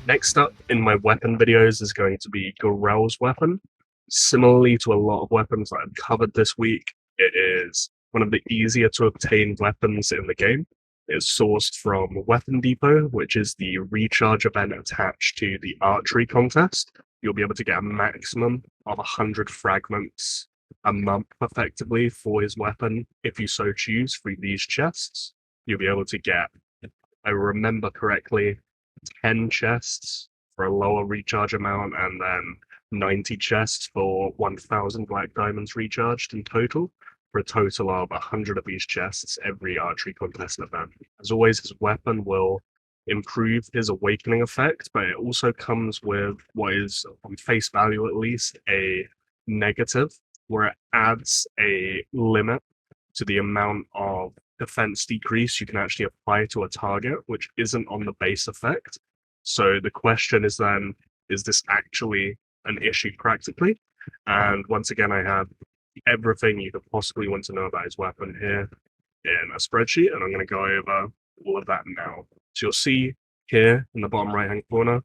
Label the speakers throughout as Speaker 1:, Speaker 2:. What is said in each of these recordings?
Speaker 1: Next up in my weapon videos is going to be Gorell's weapon. Similarly to a lot of weapons that I've covered this week, it is one of the easier to obtain weapons in the game. It's sourced from Weapon Depot, which is the recharge event attached to the archery contest. You'll be able to get a maximum of 100 fragments a month effectively for his weapon if you so choose through these chests. You'll be able to get, if I remember correctly, 10 chests for a lower recharge amount, and then 90 chests for 1,000 black diamonds recharged in total, for a total of 100 of these chests every archery contest event. As always, his weapon will improve his awakening effect, but it also comes with what is, on face value at least, a negative, where it adds a limit to the amount of defense decrease you can actually apply to a target, which isn't on the base effect. So the question is then, is this actually an issue practically? And once again, I have everything you could possibly want to know about his weapon here in a spreadsheet, and I'm going to go over all of that now. So you'll see here in the bottom right hand corner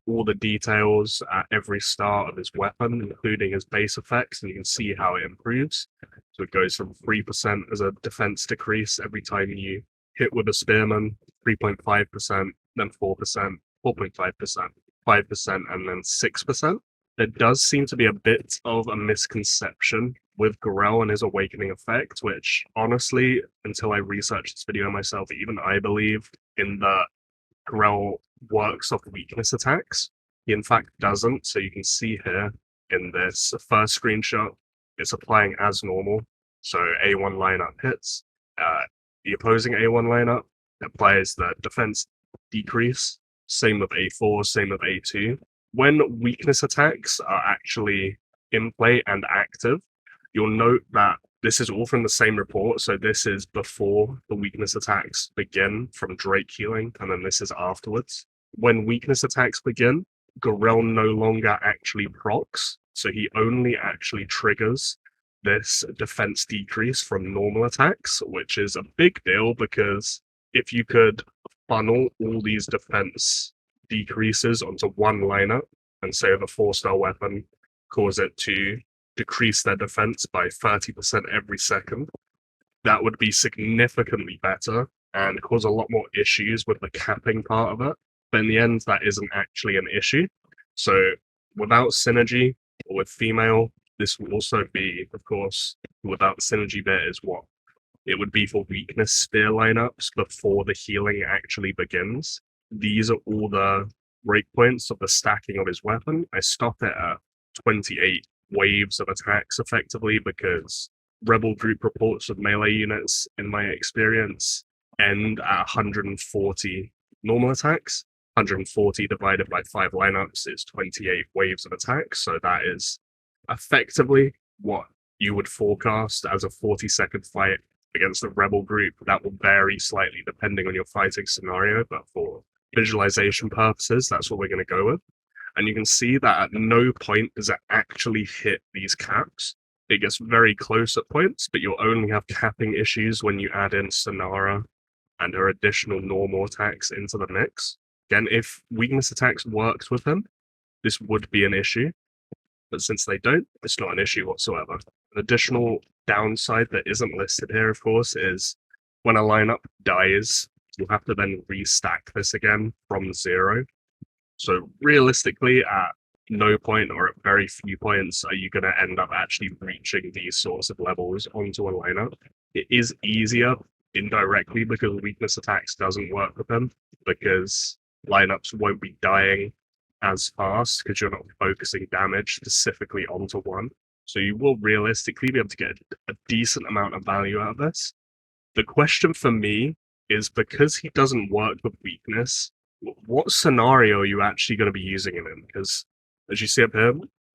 Speaker 1: all the details at every start of his weapon, including his base effects, and you can see how it improves. So it goes from 3% as a defense decrease every time you hit with a spearman, 3.5%, then 4%, 4.5%, 5%, and then 6%. There does seem to be a bit of a misconception with Gorell and his awakening effect, which honestly, until I researched this video myself, even I believed in that Gorell works off weakness attacks. He in fact doesn't, so you can see here in this first screenshot, it's applying as normal. So A1 lineup hits, the opposing A1 lineup applies the defense decrease, same with A4, same with A2. When weakness attacks are actually in play and active, you'll note that this is all from the same report, so this is before the weakness attacks begin from Drake healing, and then this is afterwards. When weakness attacks begin, Gorell no longer actually procs, so he only actually triggers this defense decrease from normal attacks, which is a big deal because if you could funnel all these defense decreases onto one lineup and say with a 4-star weapon, cause it to decrease their defense by 30% every second, that would be significantly better and cause a lot more issues with the capping part of it. But in the end, that isn't actually an issue. So without synergy or with female, this will also be, of course, without the synergy bit is what it would be for weakness spear lineups before the healing actually begins. These are all the breakpoints of the stacking of his weapon. I stopped it at 28 waves of attacks effectively because rebel group reports of melee units, in my experience, end at 140 normal attacks. 140 divided by 5 lineups is 28 waves of attacks, so that is effectively what you would forecast as a 40-second fight against the rebel group. That will vary slightly depending on your fighting scenario, but for visualization purposes, that's what we're going to go with. And you can see that at no point does it actually hit these caps. It gets very close at points, but you'll only have capping issues when you add in Sonara and her additional normal attacks into the mix. Again, if weakness attacks worked with him, this would be an issue. But since they don't, it's not an issue whatsoever. An additional downside that isn't listed here, of course, is when a lineup dies, you'll have to then restack this again from 0. So realistically, at no point or at very few points are you going to end up actually reaching these sorts of levels onto a lineup. It is easier indirectly because weakness attacks doesn't work with them, because lineups won't be dying as fast because you're not focusing damage specifically onto one. So you will realistically be able to get a decent amount of value out of this. The question for me is, because he doesn't work with weakness, what scenario are you actually going to be using him in? Because as you see up here,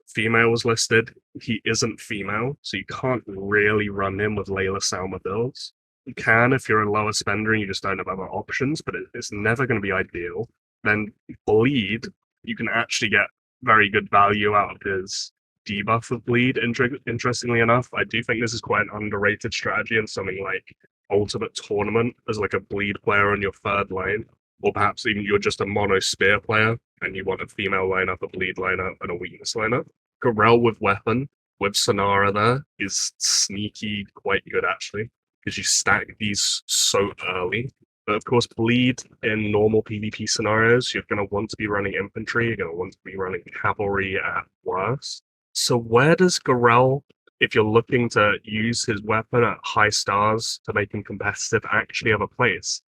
Speaker 1: female was listed. He isn't female, so you can't really run him with Layla Salma builds. You can if you're a lower spender and you just don't have other options, but it's never going to be ideal. Then Bleed, you can actually get very good value out of his debuff of bleed, interestingly enough. I do think this is quite an underrated strategy in something like Ultimate Tournament as like a bleed player on your third lane, or perhaps even you're just a mono spear player and you want a female lineup, a bleed lineup, and a weakness lineup. Gorell with weapon, with Sonara there, is sneaky quite good actually, because you stack these so early. But of course, bleed in normal PvP scenarios, you're going to want to be running infantry, you're going to want to be running cavalry at worst. So where does Gorell, if you're looking to use his weapon at high stars to make him competitive, actually have a place?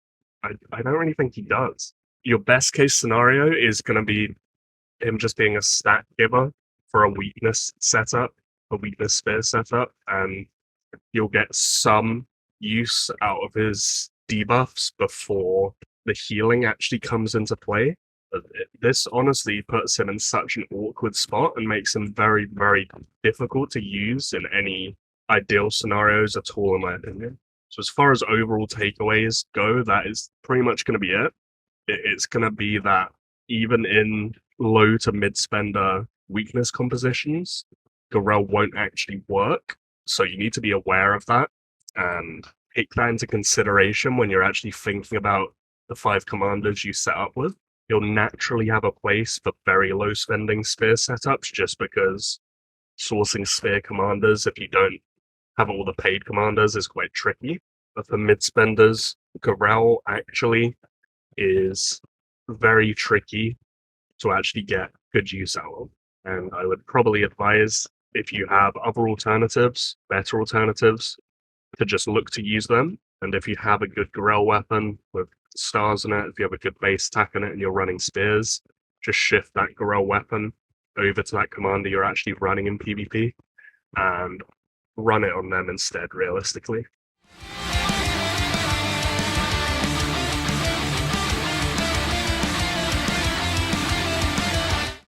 Speaker 1: I don't really think he does. Your best case scenario is going to be him just being a stat giver for a weakness setup, a weakness spear setup, and you'll get some use out of his debuffs before the healing actually comes into play. But this honestly puts him in such an awkward spot and makes him very, very difficult to use in any ideal scenarios at all, in my opinion. So as far as overall takeaways go, that is pretty much going to be it. It's going to be that even in low to mid spender weakness compositions, Gorell won't actually work. So you need to be aware of that and take that into consideration when you're actually thinking about the 5 commanders you set up with. You'll naturally have a place for very low spending spear setups just because sourcing spear commanders, if you don't have all the paid commanders, is quite tricky. But for mid spenders, Gorell actually is very tricky to actually get good use out of. And I would probably advise, if you have other alternatives, better alternatives, to just look to use them. And if you have a good Gorell weapon with stars in it, if you have a good base attack in it and you're running spears, just shift that Gorell weapon over to that commander you're actually running in PvP and run it on them instead, realistically.